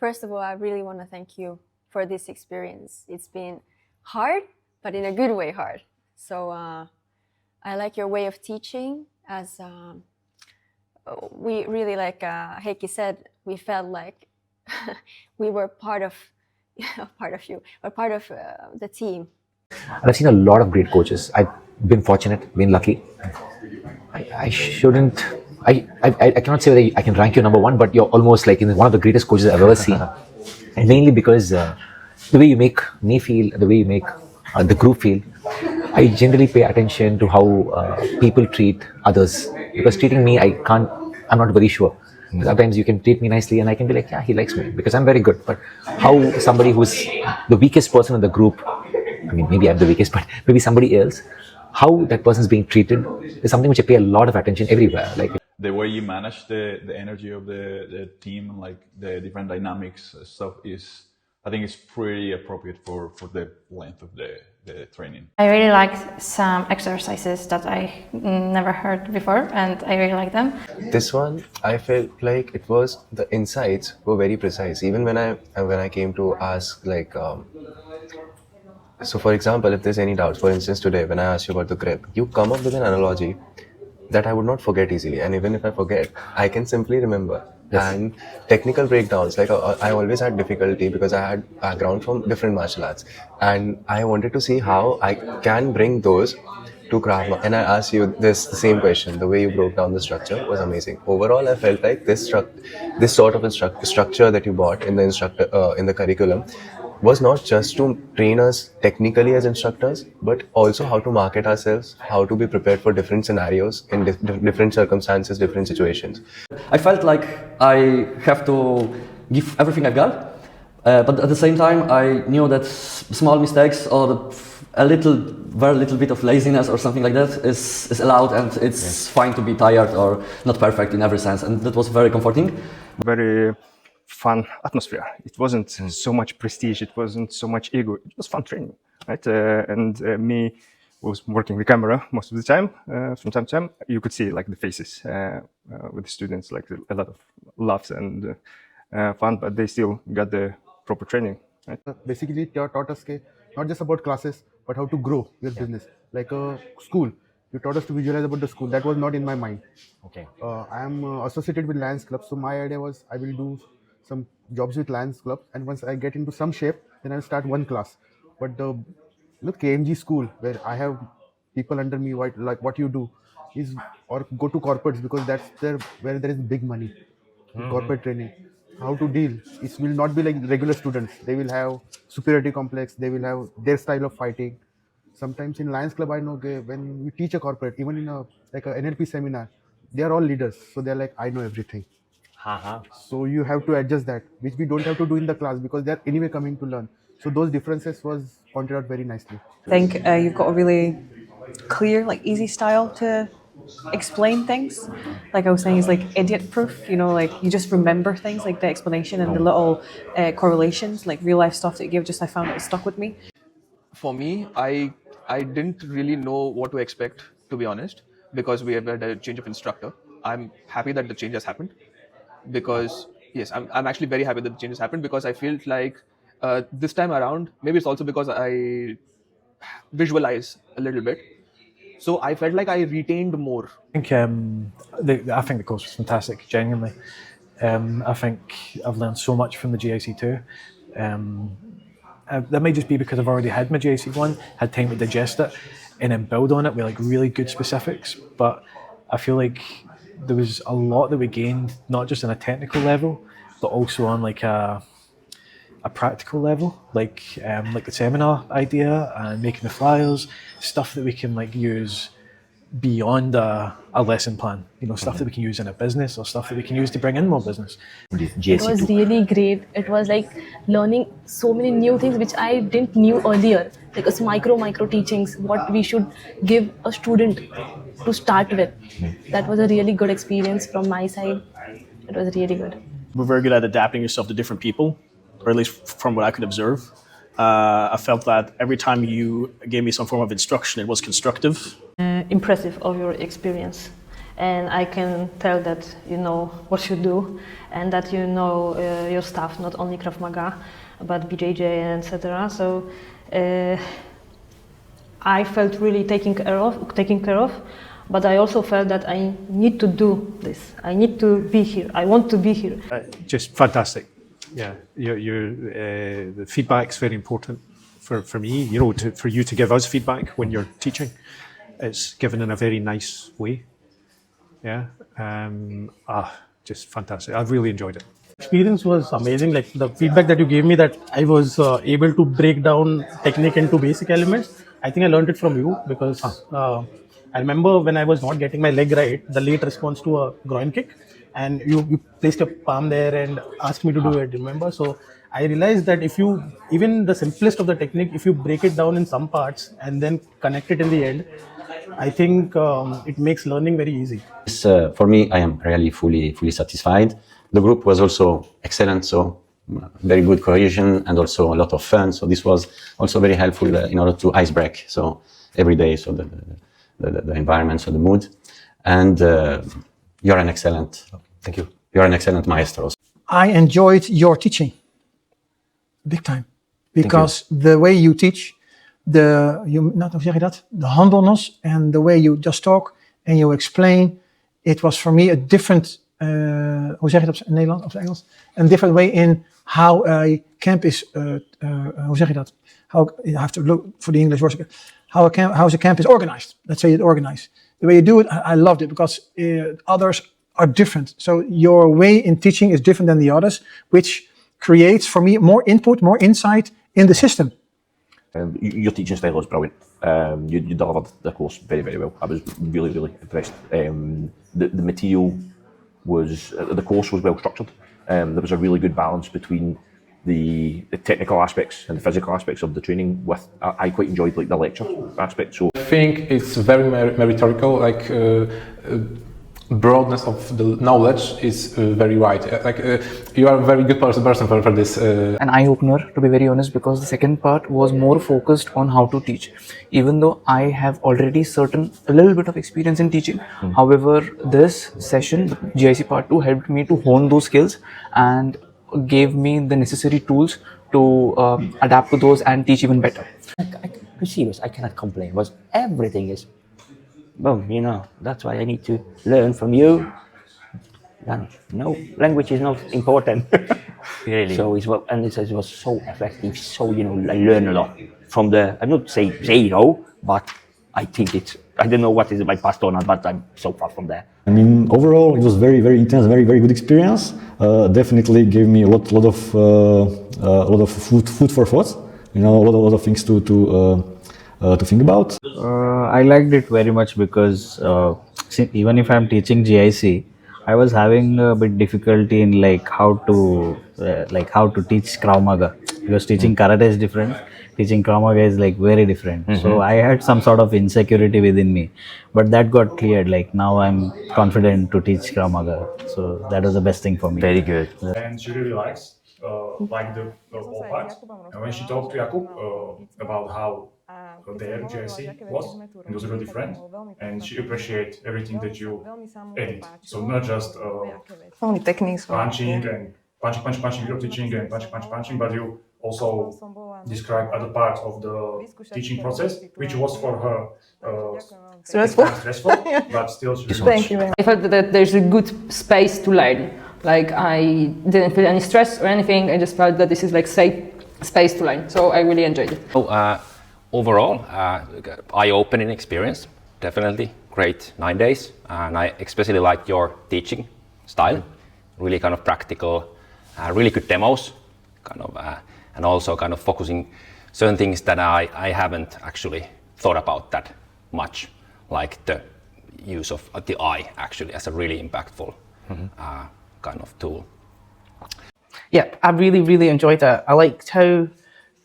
First of all, I really want to thank you for this experience. It's been hard, but in a good way hard. So I like your way of teaching. As we really, like Heikki said, we felt like we were part of the team. And I've seen a lot of great coaches. I've been fortunate, been lucky. I shouldn't. I cannot say whether I can rank you number one, but you're almost like in one of the greatest coaches I've ever seen. And mainly because the way you make me feel, the way you make the group feel, I generally pay attention to how people treat others. Because treating me, I'm not very sure. Sometimes you can treat me nicely and I can be like, yeah, he likes me because I'm very good. But how somebody who's the weakest person in the group, I mean, maybe I'm the weakest, but maybe somebody else, how that person's being treated is something which I pay a lot of attention everywhere. Like the way you manage the energy of the team, like the different dynamics stuff is, I think it's pretty appropriate for the length of the training. I really liked some exercises that I never heard before, and I really like them. This one, I felt like it was, the insights were very precise. Even when I came to ask, like, so for example, if there's any doubts, for instance, today when I asked you about the grip, you come up with an analogy that I would not forget easily. And even if I forget, I can simply remember. Yes. And technical breakdowns, like I always had difficulty because I had background from different martial arts. And I wanted to see how I can bring those to Krav Maga. And I asked you the same question. The way you broke down the structure was amazing. Overall, I felt like this sort of structure that you brought in the curriculum was not just to train us technically as instructors, but also how to market ourselves, how to be prepared for different scenarios in different circumstances, different situations. I felt like I have to give everything I've got, but at the same time I knew that small mistakes or very little bit of laziness or something like that is allowed, and it's fine to be tired or not perfect in every sense, and that was very comforting. Very fun atmosphere. It wasn't so much prestige, it wasn't so much ego, it was fun training, right? Me was working the camera most of the time. From time to time, you could see like the faces with the students, like a lot of laughs and fun, but they still got the proper training, right? Basically, taught us not just about classes, but how to grow your business. Like a school, you taught us to visualize about the school. That was not in my mind. Okay. I am associated with Lions Club, so my idea was I will do some jobs with Lions Club, and once I get into some shape, then I'll start one class. But the KMG school, where I have people under me, like what you do is, or go to corporates, because that's where there is big money. Corporate training, how to deal. It will not be like regular students. They will have superiority complex. They will have their style of fighting. Sometimes in Lions Club, I know when we teach a corporate, even in an NLP seminar, they are all leaders. So they're like, I know everything. So you have to adjust that, which we don't have to do in the class because they're anyway coming to learn. So those differences was pointed out very nicely. I think you've got a really clear, like easy style to explain things. Like I was saying, it's like idiot proof, like you just remember things, like the explanation and the little correlations, like real life stuff that you give, I found it stuck with me. For me, I didn't really know what to expect, to be honest, because we have had a change of instructor. I'm happy that the change has happened, because yes, I'm actually very happy that the change has happened, because I felt like this time around, maybe it's also because I visualize a little bit, so I felt like I retained more. I think the course was fantastic, genuinely. I think I've learned so much from the GIC2. That might just be because I've already had my GIC1, had time to digest it, and then build on it with like really good specifics. But I feel like there was a lot that we gained, not just on a technical level, but also on like a practical level, like the seminar idea and making the flyers, stuff that we can like use beyond a lesson plan, stuff that we can use in a business or stuff that we can use to bring in more business. It was really great. It was like learning so many new things which I didn't knew earlier, like it's micro teachings, what we should give a student to start with. That was a really good experience from my side. It was really good. We're very good at adapting yourself to different people, or at least from what I could observe. I felt that every time you gave me some form of instruction, it was constructive. Impressive of your experience. and I can tell that you know what you do, and that you know your stuff, not only Krav Maga, but BJJ and etc. So I felt really taken care of, but I also felt that I need to do this. I need to be here. I want to be here. Just fantastic. Yeah, the feedback's very important for me. You know, for you to give us feedback when you're teaching, it's given in a very nice way. Yeah, just fantastic. I've really enjoyed it. Experience was amazing. Like the feedback that you gave me, that I was able to break down technique into basic elements. I think I learned it from you, because I remember when I was not getting my leg right, the late response to a groin kick, and you placed your palm there and asked me to do it, remember? So I realized that if you, even the simplest of the technique, if you break it down in some parts and then connect it in the end, I think it makes learning very easy. For me, I am really fully satisfied. The group was also excellent, so very good cohesion and also a lot of fun. So this was also very helpful in order to ice break. So every day, so the environment, so the mood. And you're an excellent, thank you. You're an excellent maestro. I enjoyed your teaching, big time, because the way you teach, the handelness and the way you just talk and you explain, it was for me a different, hoe zeg je dat in Nederland of Engels? A different way in how a camp is, hoe zeg je dat? How, I have to look for the English words. How a camp is organized. Let's say it organized. The way you do it, I loved it, because others are different. So your way in teaching is different than the others, which creates for me more input, more insight in the system. Your teaching style was brilliant. You delivered the course very well. I was really impressed. The material was, the course was well structured. There was a really good balance between the technical aspects and the physical aspects of the training. With I quite enjoyed like the lecture aspect. So I think it's very meritorical. Like broadness of the knowledge is very wide. You are a very good person for this. An eye-opener, to be very honest, because the second part was more focused on how to teach. Even though I have already a little bit of experience in teaching, however, this session, GIC Part 2, helped me to hone those skills and gave me the necessary tools to adapt to those and teach even better. I'm serious, I cannot complain, because everything is, well, you know, that's why I need to learn from you. No, language is not important. Really? So it was so effective, so, you know, I learned a lot from I'm not saying zero, but I think I don't know what is my past or not, but I'm so far from there. I mean, overall, it was very intense, very good experience. Definitely gave me a lot of food for thought. You know, a lot of things to think about. I liked it very much because even if I'm teaching GIC, I was having a bit difficulty in how to teach Krav Maga, because teaching karate is different. Teaching Krav Maga is very different. So I had some sort of insecurity within me, but that got cleared. Now I'm confident to teach Krav Maga. So that was the best thing for me. Very good. And she really liked the whole part. And when she talked to Jakub about how their GIC was, it was really different, and she appreciated everything that you added. So not just only techniques, punching and punching, video teaching and punching, but you also describe other parts of the teaching process, which was for her stressful, but still she Thank you very much. I felt that there's a good space to learn. I didn't feel any stress or anything. I just felt that this is safe space to learn. So I really enjoyed it. Overall, eye-opening experience. Definitely great 9 days, and I especially liked your teaching style. Really kind of practical, really good demos, and also kind of focusing certain things that I haven't actually thought about that much, like the use of the eye actually as a really impactful kind of tool. Yeah, I really enjoyed that. I liked how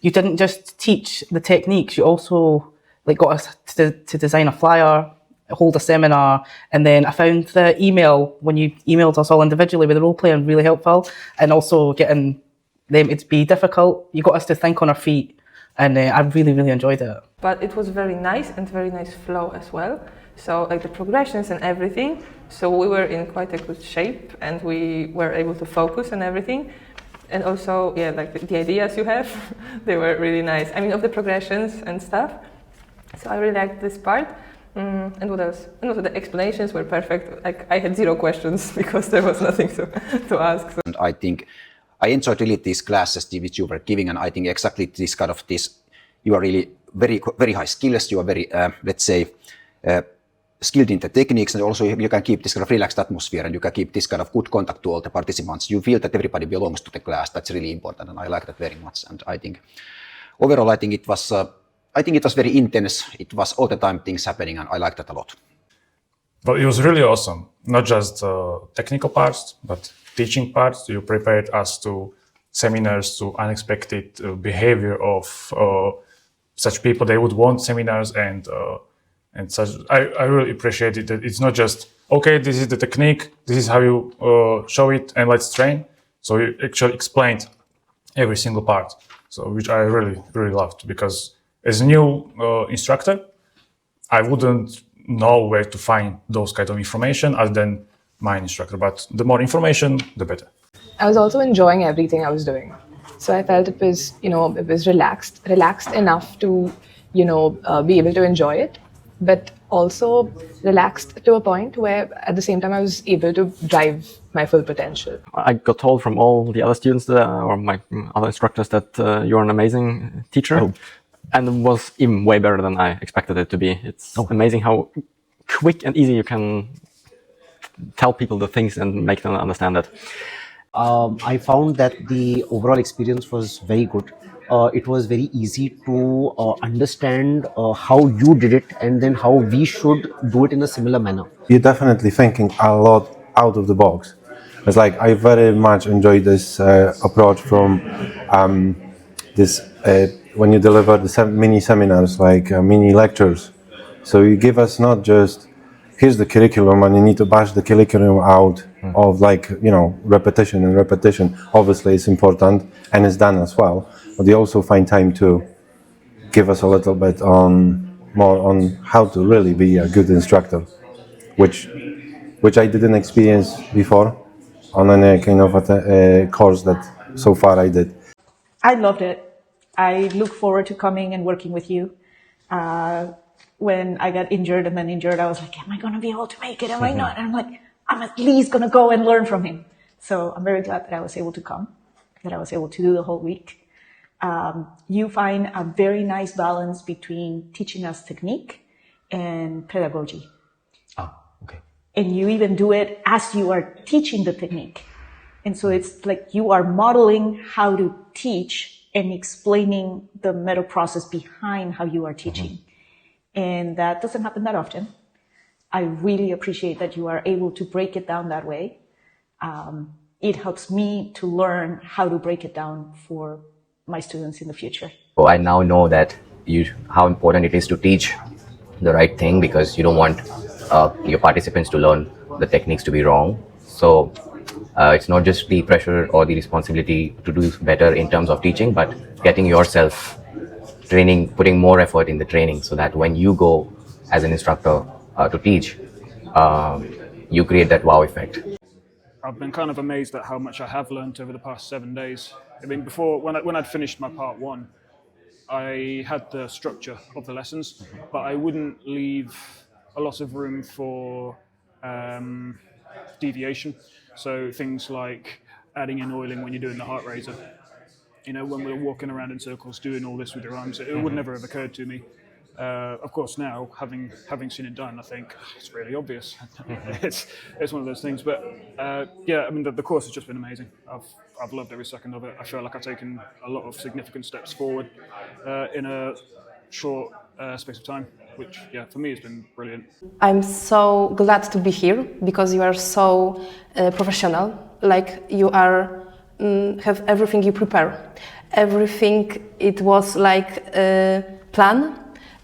you didn't just teach the techniques, you also got us to design a flyer, hold a seminar, and then I found the email, when you emailed us all individually with the role playing, really helpful, and also getting them to be difficult. You got us to think on our feet, and I really enjoyed it. But it was very nice and very nice flow as well. So like the progressions and everything. So we were in quite a good shape and we were able to focus on everything. And also, yeah, like the ideas you have, they were really nice. I mean, of the progressions and stuff. So I really liked this part. And what else? And also the explanations were perfect. Like I had 0 questions because there was nothing to ask. So. And I think I enjoyed really these classes which you were giving, and I think exactly this kind of this, you are really very high skills. You are very, let's say, skilled in the techniques, and also you can keep this kind of relaxed atmosphere, and you can keep this kind of good contact to all the participants. You feel that everybody belongs to the class. That's really important, and I like that very much. And I think overall, I think it was very intense. It was all the time things happening, and I liked that a lot. But it was really awesome. Not just technical parts, but teaching parts. You prepared us to seminars, to unexpected behavior of such people. They would want seminars and such. I really appreciate it. That it's not just, okay, this is the technique, this is how you show it, and let's train. So you actually explained every single part. So which I really loved, because as a new instructor, I wouldn't know where to find those kind of information other than my instructor. But the more information, the better. I was also enjoying everything I was doing. So I felt it was, it was relaxed enough to, be able to enjoy it, but also relaxed to a point where at the same time I was able to drive my full potential. I got told from all the other students or my other instructors that you're an amazing teacher. Oh. And it was even way better than I expected it to be. It's amazing how quick and easy you can tell people the things and make them understand it. I found that the overall experience was very good. It was very easy to understand how you did it and then how we should do it in a similar manner. You're definitely thinking a lot out of the box. It's like I very much enjoyed this approach from when you deliver the mini seminars, like mini lectures. So you give us not just, here's the curriculum and you need to bash the curriculum out of repetition and repetition. Obviously it's important and it's done as well, but you also find time to give us a little bit more on how to really be a good instructor, which I didn't experience before on any kind of a course that so far I did. I loved it. I look forward to coming and working with you. When I got injured, I was like, am I going to be able to make it? Am I not? And I'm like, I'm at least going to go and learn from him. So I'm very glad that I was able to come, that I was able to do the whole week. You find a very nice balance between teaching us technique and pedagogy. Oh, okay. And you even do it as you are teaching the technique. And so it's like you are modeling how to teach and explaining the mental process behind how you are teaching. And that doesn't happen that often. I really appreciate that you are able to break it down that way. It helps me to learn how to break it down for my students in the future. So I now know that how important it is to teach the right thing, because you don't want your participants to learn the techniques to be wrong. So it's not just the pressure or the responsibility to do better in terms of teaching, but getting yourself training, putting more effort in the training, so that when you go as an instructor to teach, you create that wow effect. I've been kind of amazed at how much I have learned over the past 7 days. I mean, before, when I'd finished my part 1, I had the structure of the lessons, but I wouldn't leave a lot of room for deviation. So things like adding in oiling when you're doing the heart raiser. When we're walking around in circles doing all this with your arms, it would never have occurred to me. Of course, now having seen it done, I think it's really obvious. It's one of those things. But yeah, I mean, the course has just been amazing. I've loved every second of it. I feel like I've taken a lot of significant steps forward in a short space of time, which, yeah, for me has been brilliant. I'm so glad to be here because you are so professional. Like you are, have everything you prepare. Everything, it was like a plan.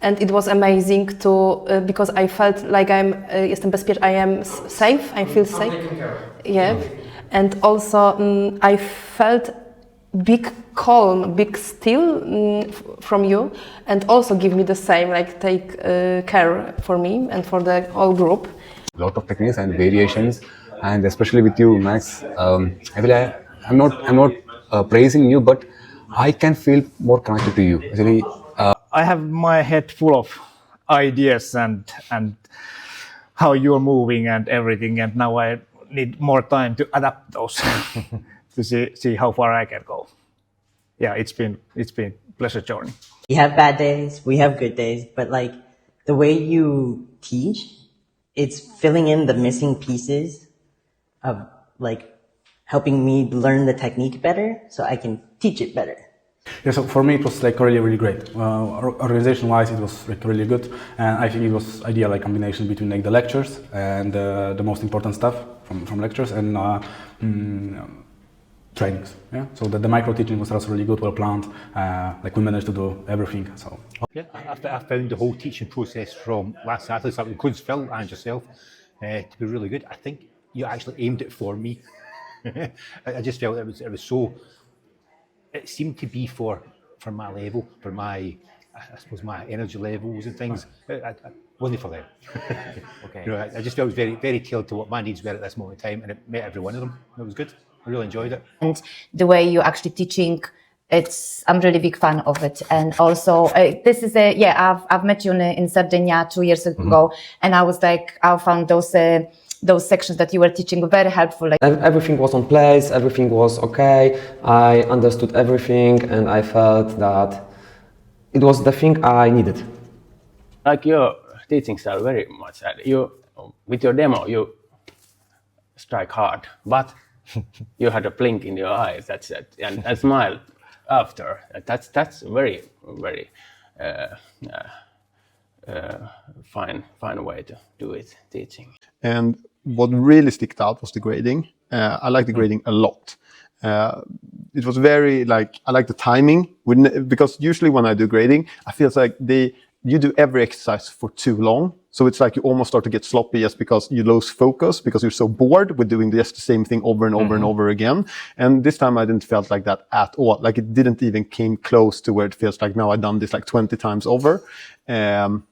And it was amazing to, because I felt like jestem bezpieczny, I am safe, I feel safe. Yeah. And also I felt big calm, big still from you, and also give me the same, like take care for me and for the whole group. A lot of techniques and variations, and especially with you, Max. I'm not praising you, but I can feel more connected to you. Actually, I have my head full of ideas and how you're moving and everything, and now I need more time to adapt those to see how far I can go. Yeah, it's been pleasure journey. We have bad days, we have good days, but like the way you teach, it's filling in the missing pieces of like helping me learn the technique better so I can teach it better. Yeah, so for me it was like really great. Organization-wise, it was like really good, and I think it was ideal like combination between like the lectures and the most important stuff from lectures and trainings. Yeah, so the micro teaching was also really good, well planned. Like we managed to do everything. So yeah, I found the whole teaching process from last Saturday, so includes Phil and yourself, to be really good. I think you actually aimed it for me. I just felt it was so. It seemed to be for my level, for my, I suppose, my energy levels and things. It wasn't for them. Okay. You know, I just felt it was very, very tailored to what my needs were at this moment in time, and it met every one of them. It was good. I really enjoyed it. And the way you're actually teaching, I'm really big fan of it. And also, this is I've met you in Sardinia 2 years ago, and I was like, I found those sections that you were teaching very helpful. Like everything was on place, everything was okay. I understood everything, and I felt that it was the thing I needed. Like your teaching style very much. You with your demo, you strike hard, but you had a blink in your eyes. That's it, and a smile after. That's very fine way to do it, teaching. And what really sticked out was the grading. I like the grading a lot. It was very like, I like the timing, because usually when I do grading, I feel like you do every exercise for too long. So it's like you almost start to get sloppy just because you lose focus, because you're so bored with doing just the same thing over and over and over again. And this time I didn't felt like that at all. Like it didn't even came close to where it feels like now I've done this like 20 times over. And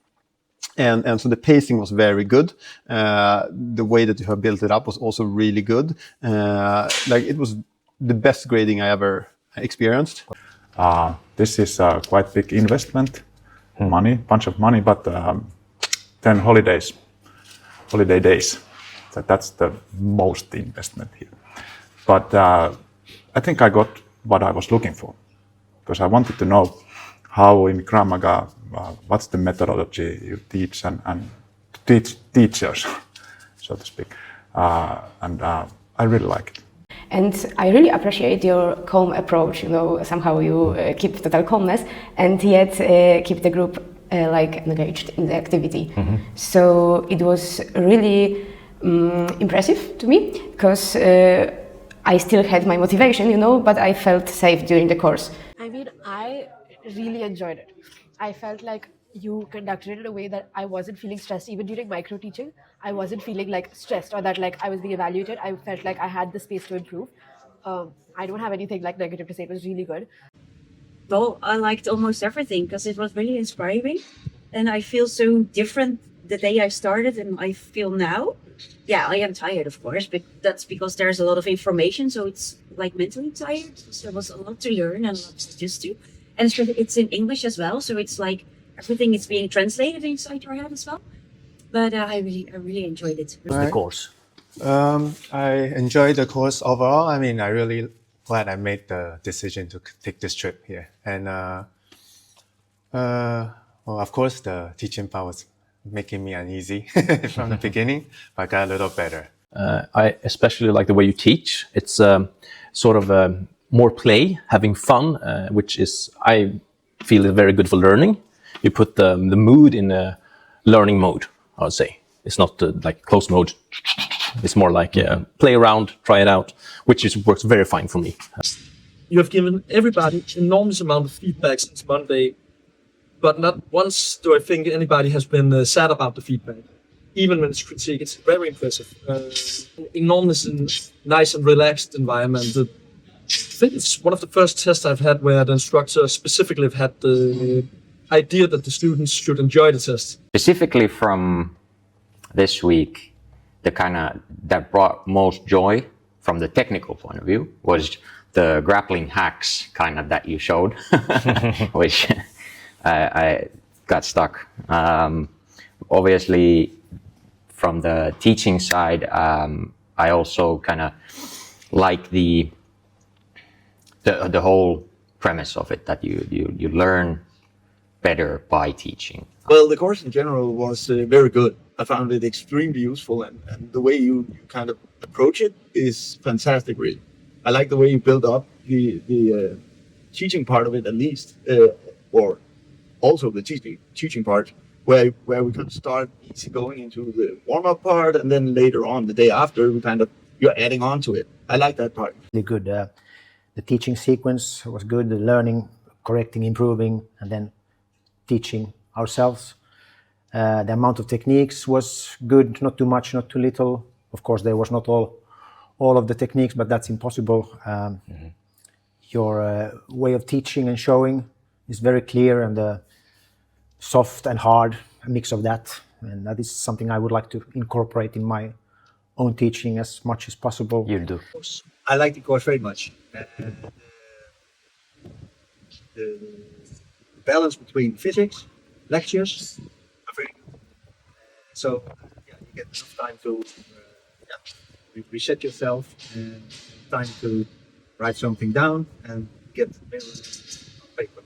so the pacing was very good. The way that you have built it up was also really good. Like it was the best grading I ever experienced. This is a quite big investment, bunch of money, but 10 holiday days. So that's the most investment here. But I think I got what I was looking for, because I wanted to know how in Krav Maga, what's the methodology you teach and teach teachers, so to speak. And I really like it. And I really appreciate your calm approach. You know, somehow you keep total calmness and yet keep the group like engaged in the activity. So it was really impressive to me, because I still had my motivation, you know, but I felt safe during the course. I mean, I really enjoyed it. I felt like you conducted it in a way that I wasn't feeling stressed. Even during micro teaching, I wasn't feeling like stressed or that like I was being evaluated. I felt like I had the space to improve. I don't have anything like negative to say. It was really good. Well, I liked almost everything because it was really inspiring, and I feel so different the day I started and I feel now. Yeah, I am tired, of course, but that's because there's a lot of information, so it's like mentally tired. So there was a lot to learn and a lot to adjust to, and it's in English as well, so it's like everything is being translated inside your head as well. But I really enjoyed it. The course. I enjoyed the course overall. I mean, I really glad I made the decision to take this trip here. And well, of course, the teaching part was making me uneasy from the beginning, but got a little better. I especially like the way you teach. It's sort of more play, having fun, which is, I feel, very good for learning. You put the mood in a learning mode, I would say. It's not like closed mode. It's more like play around, try it out, which works very fine for me. You have given everybody enormous amount of feedback since Monday, but not once do I think anybody has been sad about the feedback, even when it's critique. It's very impressive. Enormous and nice and relaxed environment. think it's one of the first tests I've had where the instructor specifically have had the idea that the students should enjoy the test. Specifically from this week, the kind of that brought most joy from the technical point of view was the grappling hacks kind of that you showed, which I got stuck. Obviously, from the teaching side, I also kind of like the whole premise of it, that you learn better by teaching. Well, the course in general was very good. I found it extremely useful, and the way you kind of approach it is fantastic, really. I like the way you build up the teaching part of it, at least, or also the teaching part, where we could start easy going into the warm-up part, and then later on, the day after, you're adding on to it. I like that part. Really good. The teaching sequence was good, the learning, correcting, improving, and then teaching ourselves. The amount of techniques was good, not too much, not too little. Of course, there was not all of the techniques, but that's impossible. Your way of teaching and showing is very clear, and soft and hard, a mix of that. And that is something I would like to incorporate in my own teaching as much as possible. You do. I like the course very much. The balance between physics, lectures, are very good. So you get enough time to reset yourself, and time to write something down and get the paper.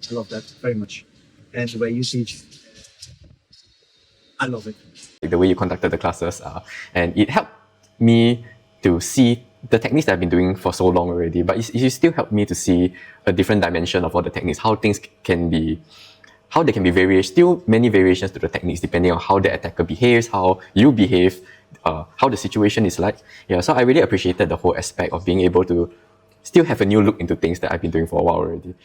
I love that very much. And the way you teach, I love it. The way you conducted the classes, and it helped me to see the techniques that I've been doing for so long already, but it still helped me to see a different dimension of all the techniques, how things can be, how they can be still many variations to the techniques depending on how the attacker behaves, how you behave, how the situation is like. Yeah, so I really appreciated the whole aspect of being able to still have a new look into things that I've been doing for a while already.